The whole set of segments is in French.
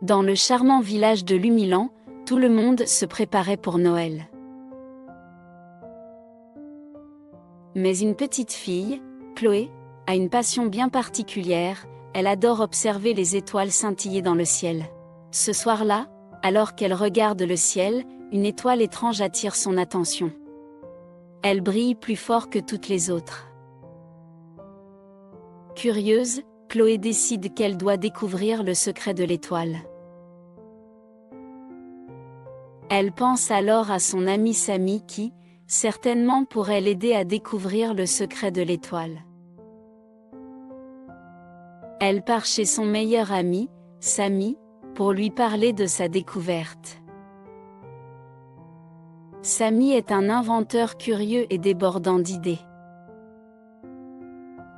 Dans le charmant village de Lumilan, tout le monde se préparait pour Noël. Mais une petite fille, Chloé, a une passion bien particulière, elle adore observer les étoiles scintiller dans le ciel. Ce soir-là, alors qu'elle regarde le ciel, une étoile étrange attire son attention. Elle brille plus fort que toutes les autres. Curieuse, Chloé décide qu'elle doit découvrir le secret de l'étoile. Elle pense alors à son amie Samy qui, certainement pourrait l'aider à découvrir le secret de l'étoile. Elle part chez son meilleur ami, Samy, pour lui parler de sa découverte. Samy est un inventeur curieux et débordant d'idées.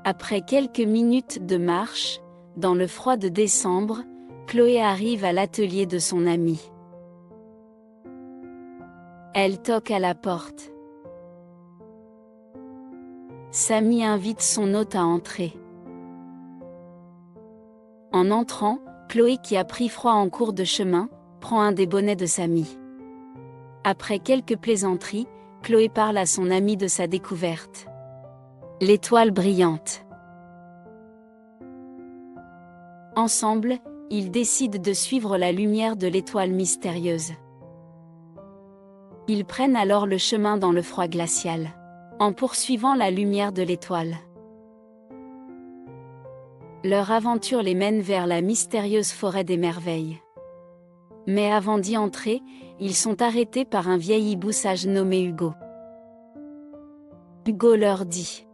Après quelques minutes de marche, dans le froid de décembre, Chloé arrive à l'atelier de son ami. Elle toque à la porte. Samy invite son hôte à entrer. En entrant, Chloé, qui a pris froid en cours de chemin, prend un des bonnets de Samy. Après quelques plaisanteries, Chloé parle à son ami de sa découverte. L'étoile brillante. Ensemble, ils décident de suivre la lumière de l'étoile mystérieuse. Ils prennent alors le chemin dans le froid glacial, en poursuivant la lumière de l'étoile. Leur aventure les mène vers la mystérieuse forêt des merveilles. Mais avant d'y entrer, ils sont arrêtés par un vieil hibou sage nommé Hugo. Hugo leur dit: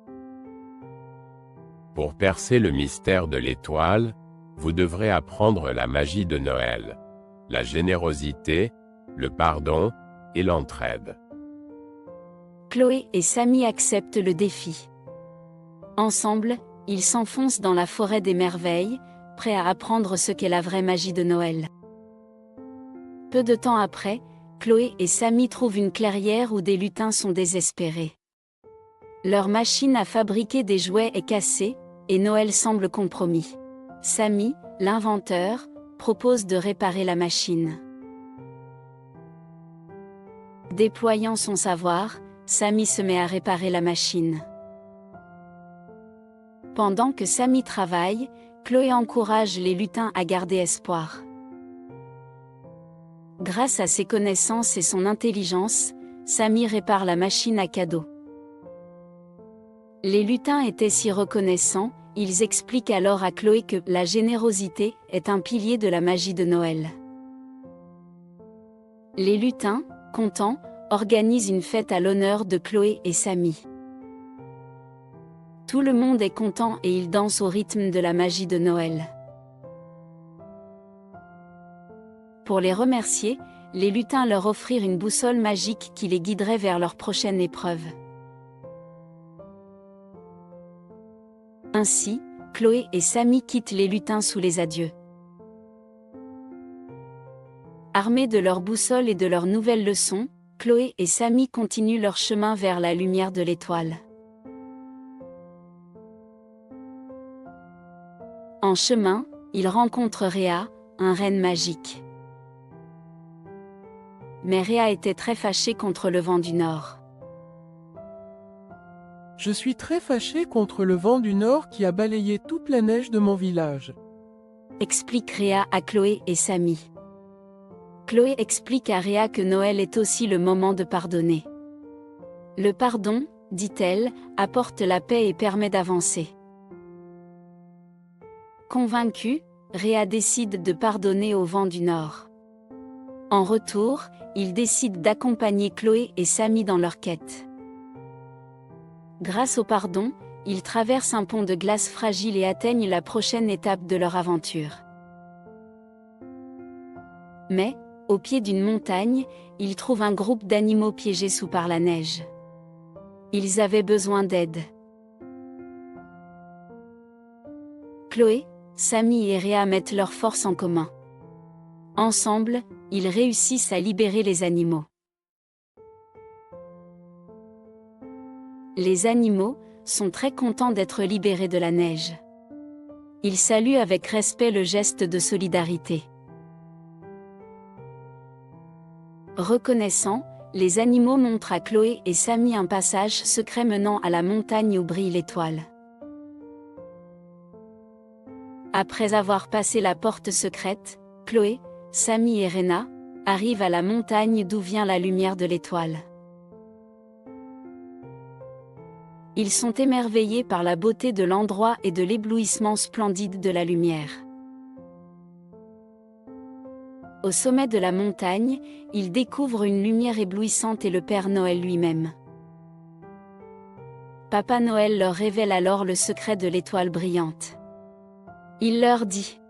Pour percer le mystère de l'étoile, vous devrez apprendre la magie de Noël, la générosité, le pardon et l'entraide. Chloé et Samy acceptent le défi. Ensemble, ils s'enfoncent dans la forêt des merveilles, prêts à apprendre ce qu'est la vraie magie de Noël. Peu de temps après, Chloé et Samy trouvent une clairière où des lutins sont désespérés. Leur machine à fabriquer des jouets est cassée, et Noël semble compromis. Samy, l'inventeur, propose de réparer la machine. Déployant son savoir, Samy se met à réparer la machine. Pendant que Samy travaille, Chloé encourage les lutins à garder espoir. Grâce à ses connaissances et son intelligence, Samy répare la machine à cadeaux. Les lutins étaient si reconnaissants, ils expliquent alors à Chloé que la générosité est un pilier de la magie de Noël. Les lutins, contents, organisent une fête à l'honneur de Chloé et Samy. Tout le monde est content et ils dansent au rythme de la magie de Noël. Pour les remercier, les lutins leur offrirent une boussole magique qui les guiderait vers leur prochaine épreuve. Ainsi, Chloé et Samy quittent les lutins sous les adieux. Armés de leur boussole et de leurs nouvelles leçons, Chloé et Samy continuent leur chemin vers la lumière de l'étoile. En chemin, ils rencontrent Réa, un renne magique. Mais Réa était très fâchée contre le vent du Nord. Je suis très fâché contre le vent du Nord qui a balayé toute la neige de mon village. Explique Réa à Chloé et Samy. Chloé explique à Réa que Noël est aussi le moment de pardonner. Le pardon, dit-elle, apporte la paix et permet d'avancer. Convaincue, Réa décide de pardonner au vent du Nord. En retour, il décide d'accompagner Chloé et Samy dans leur quête. Grâce au pardon, ils traversent un pont de glace fragile et atteignent la prochaine étape de leur aventure. Mais, au pied d'une montagne, ils trouvent un groupe d'animaux piégés sous par la neige. Ils avaient besoin d'aide. Chloé, Samy et Réa mettent leurs forces en commun. Ensemble, ils réussissent à libérer les animaux. Les animaux sont très contents d'être libérés de la neige. Ils saluent avec respect le geste de solidarité. Reconnaissant, les animaux montrent à Chloé et Samy un passage secret menant à la montagne où brille l'étoile. Après avoir passé la porte secrète, Chloé, Samy et Rena arrivent à la montagne d'où vient la lumière de l'étoile. Ils sont émerveillés par la beauté de l'endroit et de l'éblouissement splendide de la lumière. Au sommet de la montagne, ils découvrent une lumière éblouissante et le Père Noël lui-même. Papa Noël leur révèle alors le secret de l'étoile brillante. Il leur dit: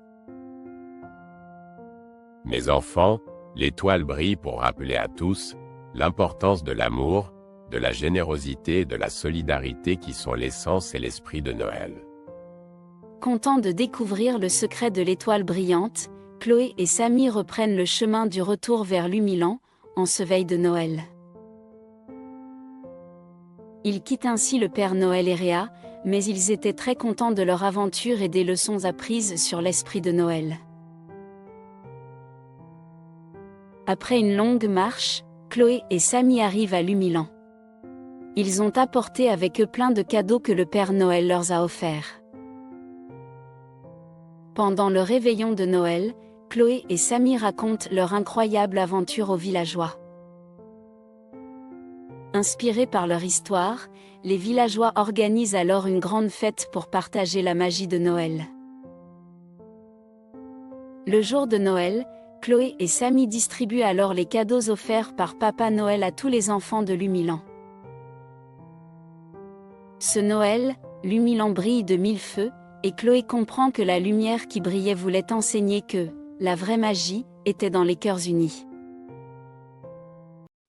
Mes enfants, l'étoile brille pour rappeler à tous l'importance de l'amour, de la générosité et de la solidarité qui sont l'essence et l'esprit de Noël. Contents de découvrir le secret de l'étoile brillante, Chloé et Samy reprennent le chemin du retour vers l'Humilan, en ce veille de Noël. Ils quittent ainsi le Père Noël et Réa, mais ils étaient très contents de leur aventure et des leçons apprises sur l'esprit de Noël. Après une longue marche, Chloé et Samy arrivent à l'Humilan. Ils ont apporté avec eux plein de cadeaux que le Père Noël leur a offerts. Pendant le réveillon de Noël, Chloé et Samy racontent leur incroyable aventure aux villageois. Inspirés par leur histoire, les villageois organisent alors une grande fête pour partager la magie de Noël. Le jour de Noël, Chloé et Samy distribuent alors les cadeaux offerts par Papa Noël à tous les enfants de l'Humilan. Ce Noël, l'Humilan brille de mille feux, et Chloé comprend que la lumière qui brillait voulait enseigner que la vraie magie était dans les cœurs unis.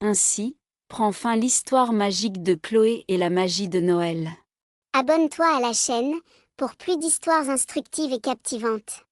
Ainsi, prend fin l'histoire magique de Chloé et la magie de Noël. Abonne-toi à la chaîne pour plus d'histoires instructives et captivantes.